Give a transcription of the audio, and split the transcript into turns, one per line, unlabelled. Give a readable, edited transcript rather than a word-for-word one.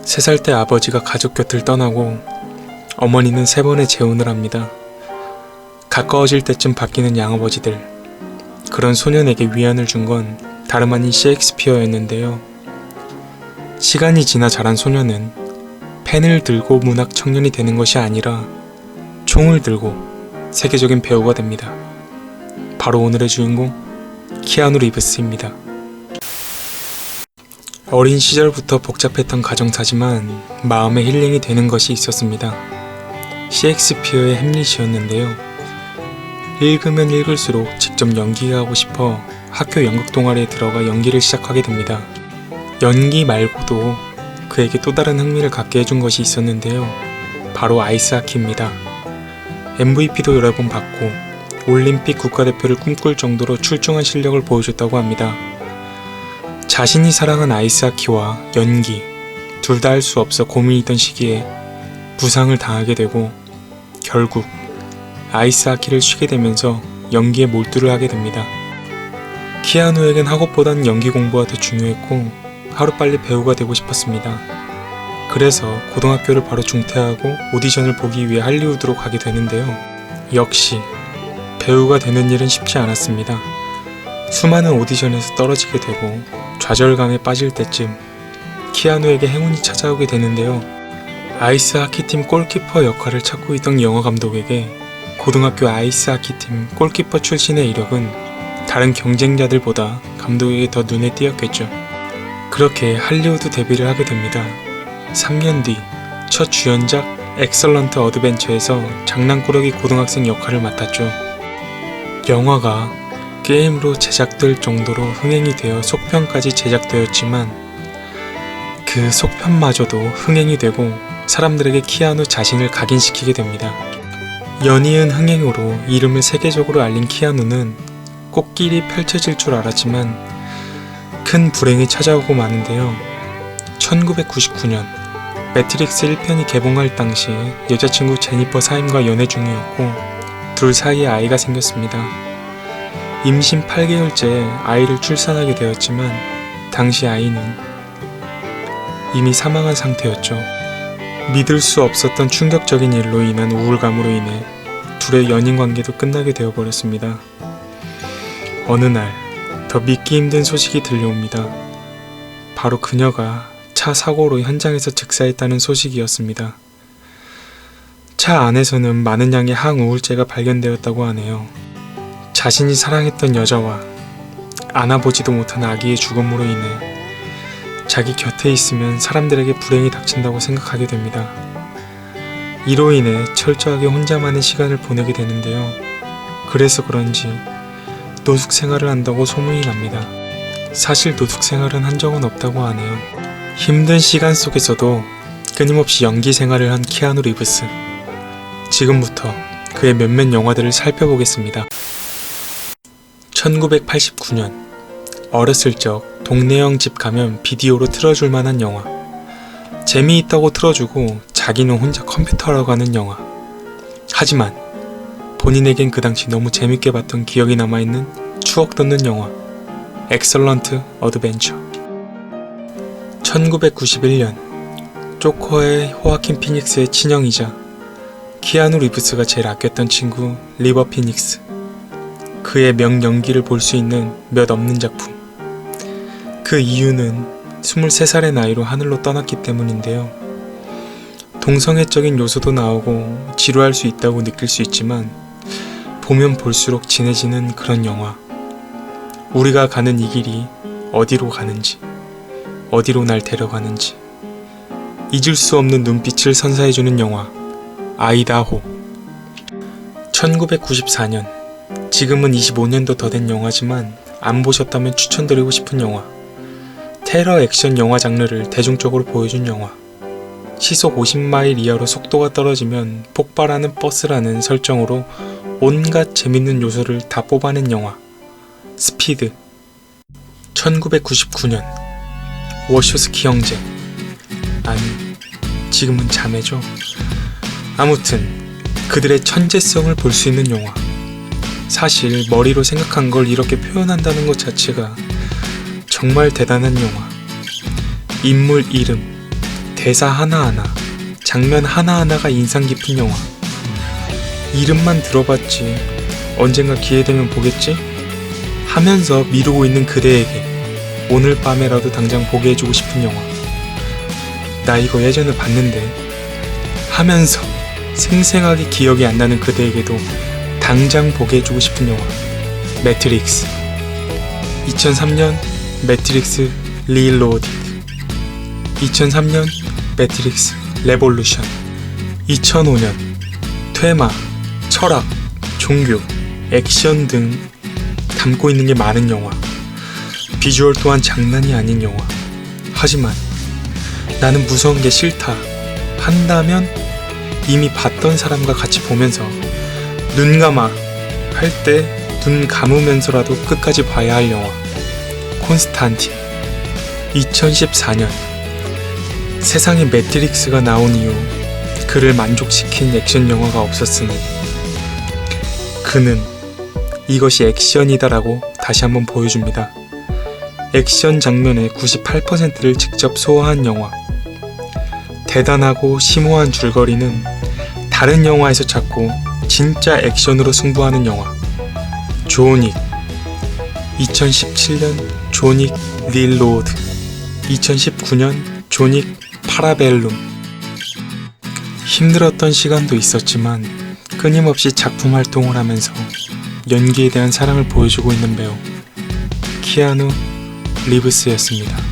3살 때 아버지가 가족 곁을 떠나고 어머니는 3번의 재혼을 합니다. 가까워질 때쯤 바뀌는 양아버지들. 그런 소년에게 위안을 준 건 다름 아닌 셰익스피어였는데요. 시간이 지나 자란 소년은 펜을 들고 문학 청년이 되는 것이 아니라 총을 들고 세계적인 배우가 됩니다. 바로 오늘의 주인공 키아누 리브스입니다. 어린 시절부터 복잡했던 가정사지만 마음의 힐링이 되는 것이 있었습니다. 셰익스피어의 햄릿이었는데요. 읽으면 읽을수록 직접 연기가 하고 싶어 학교 연극 동아리에 들어가 연기를 시작하게 됩니다. 연기 말고도 그에게 또 다른 흥미를 갖게 해준 것이 있었는데요. 바로 아이스하키입니다. MVP도 여러 번 받고 올림픽 국가대표를 꿈꿀 정도로 출중한 실력을 보여줬다고 합니다. 자신이 사랑한 아이스하키와 연기 둘 다 할 수 없어 고민이던 시기에 부상을 당하게 되고 결국 아이스하키를 쉬게 되면서 연기에 몰두를 하게 됩니다. 키아누에겐 학업보단 연기 공부가 더 중요했고 하루빨리 배우가 되고 싶었습니다. 그래서 고등학교를 바로 중퇴하고 오디션을 보기 위해 할리우드로 가게 되는데요. 역시 배우가 되는 일은 쉽지 않았습니다. 수많은 오디션에서 떨어지게 되고 좌절감에 빠질 때쯤 키아누에게 행운이 찾아오게 되는데요. 아이스하키팀 골키퍼 역할을 찾고 있던 영화 감독에게 고등학교 아이스하키팀 골키퍼 출신의 이력은 다른 경쟁자들보다 감독에게 더 눈에 띄었겠죠. 그렇게 할리우드 데뷔를 하게 됩니다. 3년 뒤 첫 주연작 엑설런트 어드벤처에서 장난꾸러기 고등학생 역할을 맡았죠. 영화가 게임으로 제작될 정도로 흥행이 되어 속편까지 제작되었지만 그 속편마저도 흥행이 되고 사람들에게 키아누 자신을 각인시키게 됩니다. 연이은 흥행으로 이름을 세계적으로 알린 키아누는 꽃길이 펼쳐질 줄 알았지만 큰 불행이 찾아오고 마는데요. 1999년 매트릭스 1편이 개봉할 당시 여자친구 제니퍼 사임과 연애 중이었고 둘 사이에 아이가 생겼습니다. 임신 8개월째에 아이를 출산하게 되었지만 당시 아이는 이미 사망한 상태였죠. 믿을 수 없었던 충격적인 일로 인한 우울감으로 인해 둘의 연인 관계도 끝나게 되어버렸습니다. 어느 날 더 믿기 힘든 소식이 들려옵니다. 바로 그녀가 차 사고로 현장에서 즉사했다는 소식이었습니다. 차 안에서는 많은 양의 항우울제가 발견되었다고 하네요. 자신이 사랑했던 여자와 안아보지도 못한 아기의 죽음으로 인해 자기 곁에 있으면 사람들에게 불행이 닥친다고 생각하게 됩니다. 이로 인해 철저하게 혼자만의 시간을 보내게 되는데요. 그래서 그런지 노숙 생활을 한다고 소문이 납니다. 사실 노숙 생활은 한 적은 없다고 하네요. 힘든 시간 속에서도 끊임없이 연기 생활을 한 키아누 리브스. 지금부터 그의 몇몇 영화들을 살펴보겠습니다. 1989년 어렸을 적 동네형 집 가면 비디오로 틀어줄 만한 영화. 재미있다고 틀어주고 자기는 혼자 컴퓨터라고 하는 영화. 하지만 본인에겐 그 당시 너무 재밌게 봤던 기억이 남아있는 추억 돋는 영화 엑설런트 어드벤처. 1991년 조커의 호아킨 피닉스의 친형이자 키아누 리브스가 제일 아꼈던 친구 리버 피닉스. 그의 명연기를 볼 수 있는 몇 없는 작품. 그 이유는 23살의 나이로 하늘로 떠났기 때문인데요. 동성애적인 요소도 나오고 지루할 수 있다고 느낄 수 있지만 보면 볼수록 진해지는 그런 영화. 우리가 가는 이 길이 어디로 가는지, 어디로 날 데려가는지 잊을 수 없는 눈빛을 선사해주는 영화 아이다호. 1994년 지금은 25년도 더 된 영화지만 안 보셨다면 추천드리고 싶은 영화. 테러 액션 영화 장르를 대중적으로 보여준 영화. 시속 50마일 이하로 속도가 떨어지면 폭발하는 버스라는 설정으로 온갖 재밌는 요소를 다 뽑아낸 영화 스피드. 1999년 워쇼스키 형제. 아니, 지금은 자매죠. 아무튼 그들의 천재성을 볼 수 있는 영화. 사실 머리로 생각한 걸 이렇게 표현한다는 것 자체가 정말 대단한 영화. 인물 이름, 대사 하나하나, 장면 하나하나가 인상 깊은 영화. 이름만 들어봤지, 언젠가 기회되면 보겠지? 하면서 미루고 있는 그대에게 오늘 밤에라도 당장 보게 해주고 싶은 영화. 나 이거 예전에 봤는데 하면서 생생하게 기억이 안 나는 그대에게도 당장 보게 해주고 싶은 영화. 매트릭스. 2003년 매트릭스 리로디드. 2003년 매트릭스 레볼루션. 2005년 퇴마, 철학, 종교, 액션 등 담고 있는 게 많은 영화. 비주얼 또한 장난이 아닌 영화. 하지만 나는 무서운 게 싫다 한다면 이미 봤던 사람과 같이 보면서 눈 감아 할 때 눈 감으면서라도 끝까지 봐야 할 영화. 콘스탄틴. 2014년 세상에 매트릭스가 나온 이후 그를 만족시킨 액션 영화가 없었으니 그는 이것이 액션이다라고 다시 한번 보여줍니다. 액션 장면의 98%를 직접 소화한 영화. 대단하고 심오한 줄거리는 다른 영화에서 찾고 진짜 액션으로 승부하는 영화. 존윅. 2017년 존윅 릴로드. 2019년 존윅 파라벨룸. 힘들었던 시간도 있었지만 끊임없이 작품 활동을 하면서 연기에 대한 사랑을 보여주고 있는 배우 키아누 리브스였습니다.